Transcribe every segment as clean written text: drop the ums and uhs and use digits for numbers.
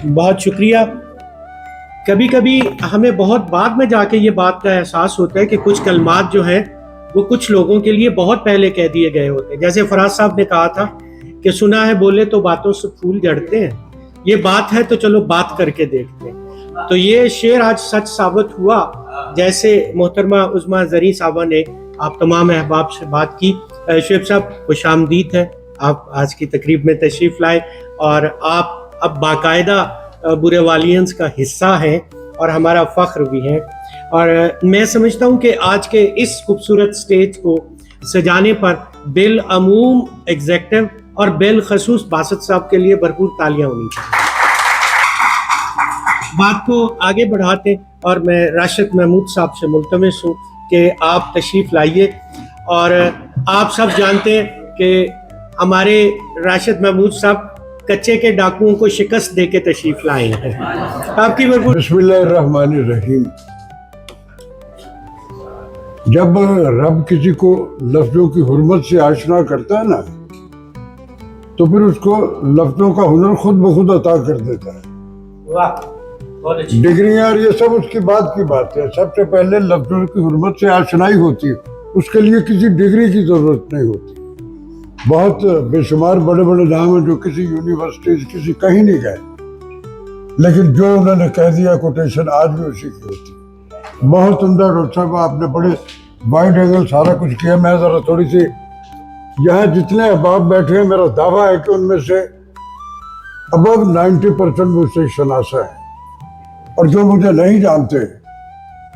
بہت شکریہ. کبھی کبھی ہمیں بہت بعد میں جا کے یہ بات کا احساس ہوتا ہے کہ کچھ کلمات جو ہیں وہ کچھ لوگوں کے لیے بہت پہلے کہہ دیے گئے ہوتے ہیں. جیسے فراز صاحب نے کہا تھا کہ سنا ہے بولے تو باتوں سے پھول جھڑتے ہیں. یہ بات ہے تو چلو بات کر کے دیکھتے ہیں. تو یہ شعر آج سچ ثابت ہوا. جیسے محترمہ عظمیٰ زریں صاحبہ نے آپ تمام احباب سے بات کی. شعیب صاحب خوش آمدید ہے, آپ آج کی تقریب میں تشریف لائے اور آپ اب باقاعدہ برے والیئنس کا حصہ ہیں اور ہمارا فخر بھی ہے. اور میں سمجھتا ہوں کہ آج کے اس خوبصورت سٹیج کو سجانے پر بالعموم ایگزیکٹو اور بالخصوص باسط صاحب کے لیے بھرپور تالیاں ہونی چاہیے. بات کو آگے بڑھاتے اور میں راشد محمود صاحب سے ملتمس ہوں کہ آپ تشریف لائیے. اور آپ سب جانتے ہیں کہ ہمارے راشد محمود صاحب کچے کے ڈاکوؤں کو شکست دے کے تشریف لائے ہیں. آپ کی بھرپور. بسم اللہ الرحمن الرحیم. جب رب کسی کو لفظوں کی حرمت سے آشنا کرتا ہے نا تو پھر اس کو لفظوں کا ہنر خود بخود عطا کر دیتا ہے. ڈگریاں اور یہ سب اس کی بات ہے. سب سے پہلے لفظوں کی حرمت سے آشنائی ہوتی ہے, اس کے لیے کسی ڈگری کی ضرورت نہیں ہوتی. بہت بے شمار بڑے بڑے نام ہیں جو کسی یونیورسٹی کسی کہیں نہیں گئے, لیکن جو انہوں نے کہہ دیا کوٹیشن آج بھی اسی کی ہوتی. بہت عمدہ ڈاکٹر صاحب, آپ نے بڑے وائڈ اینگل سارا کچھ کیا. میں ذرا تھوڑی سی, یہاں جتنے احباب بیٹھے ہیں میرا دعویٰ ہے کہ ان میں سے ابو 90% مجھ سے شناسا ہے, اور جو مجھے نہیں جانتے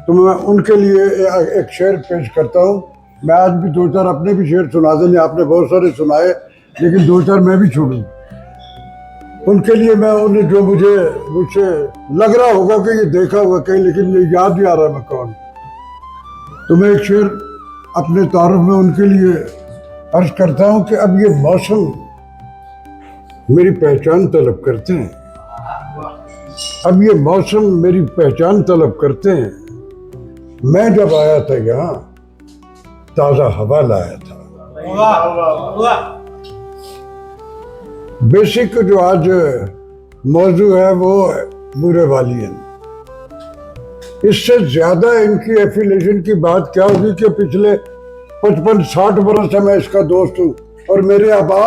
تو میں ان کے لیے ایک شعر پیش کرتا ہوں. میں آج بھی 2-4 اپنے بھی شعر سنا دیں, آپ نے بہت سارے سنائے لیکن 2-4 میں بھی چھوڑوں. ان کے لیے میں انہیں جو مجھ سے لگ رہا ہوگا کہ یہ دیکھا ہوگا کہیں لیکن یہ یاد نہیں آ رہا میں کون. تو میں ایک شعر اپنے تعارف میں ان کے لیے عرض کرتا ہوں کہ اب یہ موسم میری پہچان طلب کرتے ہیں. اب یہ موسم میری پہچان طلب کرتے ہیں. میں جب آیا تھا یہاں تازہ ہوا لایا تھا. بیسک جو آج موضوع ہے وہ برے والین. اس سے زیادہ ان کی ایفیلیشن کی بات کیا ہوگی کہ پچھلے 55-60 برس سے میں اس کا دوست ہوں, اور میرے آبا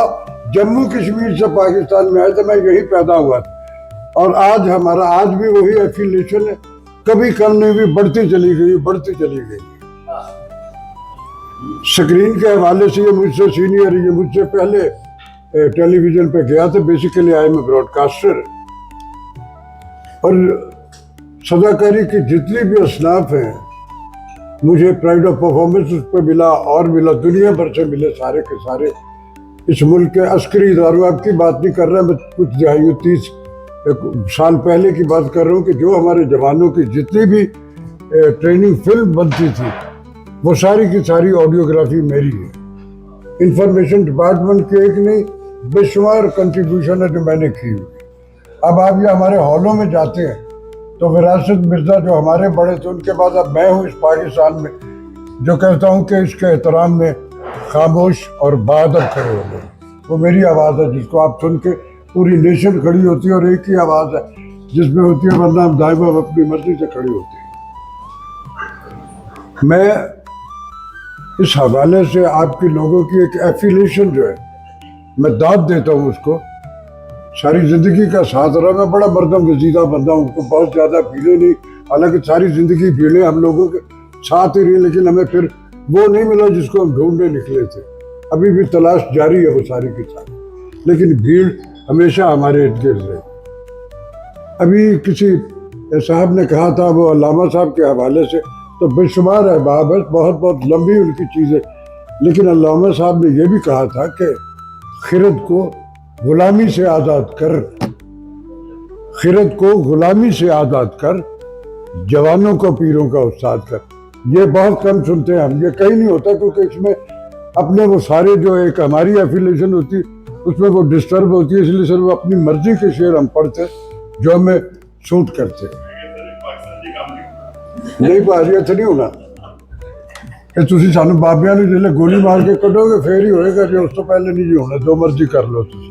جموں کشمیر سے پاکستان میں آئے تھے, میں یہی پیدا ہوا تھا, اور آج بھی وہی ایفیلیشن ہے, کبھی کم نہیں ہوئی, بڑھتی چلی گئی. سکرین کے حوالے سے یہ مجھ سے سینئر, یہ مجھ سے پہلے ٹیلی ویژن پہ گیا تھا. Basically I am a broadcaster, اور صداکاری کی جتنی بھی اصناف ہیں مجھے پرائڈ آف پرفارمنس اس پہ ملا, اور ملا دنیا بھر سے ملے سارے کے سارے. اس ملک کے عسکری اداروں, آپ کی بات نہیں کر رہا میں, کچھ دہائیوں 30 سال پہلے کی بات کر رہا ہوں کہ جو ہمارے جوانوں کی جتنی بھی ٹریننگ فلم بنتی تھی وہ ساری کی ساری آڈیوگرافی میری ہے. انفارمیشن ڈپارٹمنٹ کی ایک نہیں بے شمار کنٹریبیوشن ہے جو میں نے کی ہوئی. اب آپ یہ ہمارے ہالوں میں جاتے ہیں تو وراثت مرزا جو ہمارے بڑے تھے, ان کے بعد اب میں ہوں اس پاکستان میں جو کہتا ہوں کہ اس کے احترام میں خاموش اور بادب کھڑے ہو گئے. وہ میری آواز ہے جس کو آپ سن کے پوری نیشن کھڑی ہوتی ہے, اور ایک ہی آواز ہے جس میں ہوتی ہے ورنہ ہم دائما اپنی مرضی سے کھڑی ہوتی ہے. میں اس حوالے سے آپ کے لوگوں کی ایک ایفیلیشن جو ہے میں داد دیتا ہوں اس کو. ساری زندگی کا ساتھ رہا, میں بڑا مردم گزیدہ بندہ ہوں, کو بہت زیادہ بھیڑیں نہیں, حالانکہ ساری زندگی بھیڑیں ہم لوگوں کے ساتھ ہی رہی, لیکن ہمیں پھر وہ نہیں ملا جس کو ہم ڈھونڈنے نکلے تھے. ابھی بھی تلاش جاری ہے وہ ساری کی ساری, لیکن بھیڑ ہمیشہ ہمارے ارد گرد رہے. ابھی کسی صاحب نے کہا تھا وہ علامہ صاحب کے حوالے سے, تو بے شمار احباب ہے, بہت لمبی ان کی چیزیں, لیکن علامہ صاحب نے یہ بھی کہا تھا کہ خرد کو غلامی سے آزاد کر, خرد کو غلامی سے آزاد کر, جوانوں کو پیروں کا استاد کر. یہ بہت کم سنتے ہیں ہم, یہ کہیں نہیں ہوتا کیونکہ اس میں اپنے وہ سارے جو ایک ہماری ایفیلیشن ہوتی اس میں وہ ڈسٹرب ہوتی ہے, اس لیے صرف اپنی مرضی کے شعر ہم پڑھتے جو ہمیں سوٹ کرتے. نہیں پاری اتنا نہیں ہونا کہ تسی سانو بابیاں نے جلے گولی مار کے کٹو گے پھر ہی ہوئے گا, جو اس تو پہلے نہیں جی ہونا, جو مرضی کر لو تسی.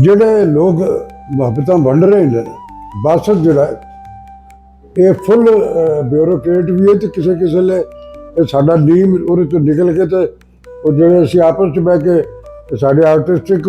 ਜਿਹੜੇ ਲੋਕ ਮੁਹੱਬਤਾਂ ਵੰਡ ਰਹੇ ਨੇ ਬਾਸਤ ਜਿਹੜਾ ਇਹ ਫੁੱਲ ਬਿਊਰੋਕਰੇਟ ਵੀ ਹੈ ਤੇ ਕਿਸੇ ਕਿਸੇ ਲਈ ਇਹ ਸਾਡਾ ਨੀਮ ਉਹਦੇ ਤੋਂ ਨਿਕਲ ਕੇ ਤੇ ਉਹ ਜਿਹੜੇ ਅਸੀਂ ਆਪਸ 'ਚ ਬਹਿ ਕੇ ਸਾਡੇ ਆਰਟਿਸਟਿਕ